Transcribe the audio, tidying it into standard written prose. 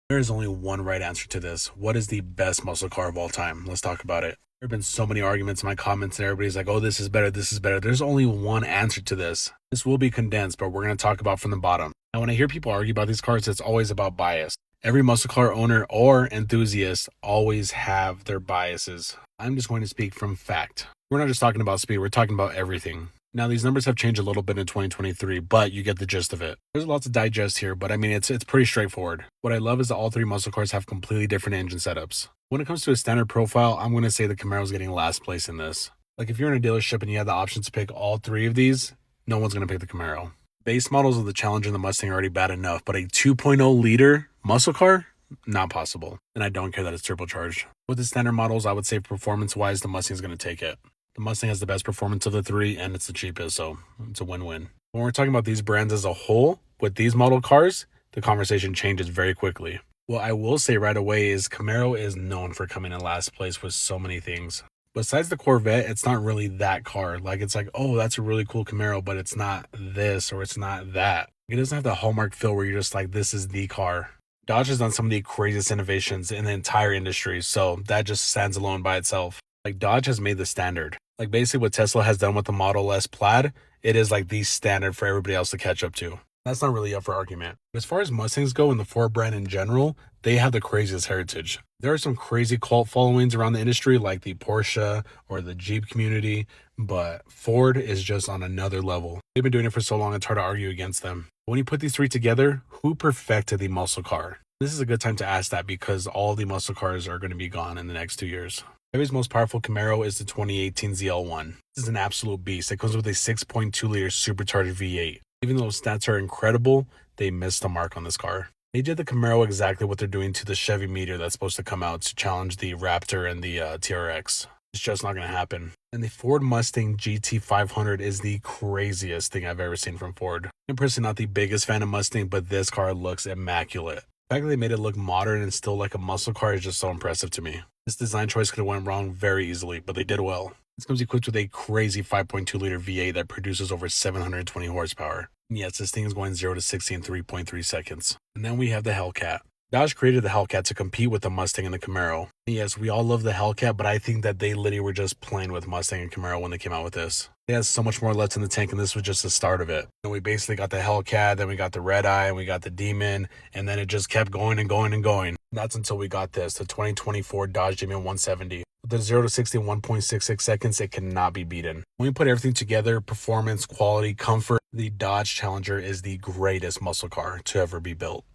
There is only one right answer to this. What is the best muscle car of all time? Let's talk about it. There have been so many arguments in my comments, and everybody's like, oh, this is better, this is better. There's only one answer to this. This will be condensed, but we're going to talk about from the bottom. Now, when I hear people argue about these cars, it's always about bias. Every muscle car owner or enthusiast always have their biases. I'm just going to speak from fact. We're not just talking about speed, we're talking about everything. Now, these numbers have changed a little bit in 2023, but you get the gist of it. There's a lot to digest here, but I mean, it's pretty straightforward. What I love is that all three muscle cars have completely different engine setups. When it comes to a standard profile, I'm going to say the Camaro's getting last place in this. Like, if you're in a dealership and you have the option to pick all three of these, no one's going to pick the Camaro. Base models of the Challenger and the Mustang are already bad enough, but a 2.0 liter muscle car? Not possible. And I don't care that it's turbocharged. With the standard models, I would say performance-wise, the Mustang's going to take it. The Mustang has the best performance of the three, and it's the cheapest, so it's a win-win. When we're talking about these brands as a whole, with these model cars, the conversation changes very quickly. What I will say right away is Camaro is known for coming in last place with so many things. Besides the Corvette, it's not really that car. Like, it's like, oh, that's a really cool Camaro, but it's not this or it's not that. It doesn't have the hallmark feel where you're just like, this is the car. Dodge has done some of the craziest innovations in the entire industry, so that just stands alone by itself. Like, Dodge has made the standard. Like, basically what Tesla has done with the Model S Plaid, it is like the standard for everybody else to catch up to. That's not really up for argument. But as far as Mustangs go and the Ford brand in general, they have the craziest heritage. There are some crazy cult followings around the industry, like the Porsche or the Jeep community, but Ford is just on another level. They've been doing it for so long, it's hard to argue against them. When you put these three together, who perfected the muscle car? This is a good time to ask that because all the muscle cars are going to be gone in the next 2 years. Chevro's most powerful Camaro is the 2018 ZL1. This is an absolute beast. It comes with a 6.2 liter supercharged V8. Even though those stats are incredible, they missed the mark on this car. They did the Camaro exactly what they're doing to the Chevy Meteor that's supposed to come out to challenge the Raptor and the TRX. It's just not going to happen. And the Ford Mustang GT500 is the craziest thing I've ever seen from Ford. I'm personally not the biggest fan of Mustang, but this car looks immaculate. The fact that they made it look modern and still like a muscle car is just so impressive to me. This design choice could have went wrong very easily, but they did well. This comes equipped with a crazy 5.2 liter V8 that produces over 720 horsepower. And yes, this thing is going 0 to 60 in 3.3 seconds. And then we have the Hellcat. Dodge created the Hellcat to compete with the Mustang and the Camaro. And yes, we all love the Hellcat, but I think that they literally were just playing with Mustang and Camaro when they came out with this. They had so much more left in the tank, and this was just the start of it. And we basically got the Hellcat, then we got the Red Eye, and we got the Demon, and then it just kept going and going and going. That's until we got this, the 2024 Dodge Demon 170. With the 0 to 60 in 1.66 seconds, it cannot be beaten. When we put everything together, performance, quality, comfort, the Dodge Challenger is the greatest muscle car to ever be built.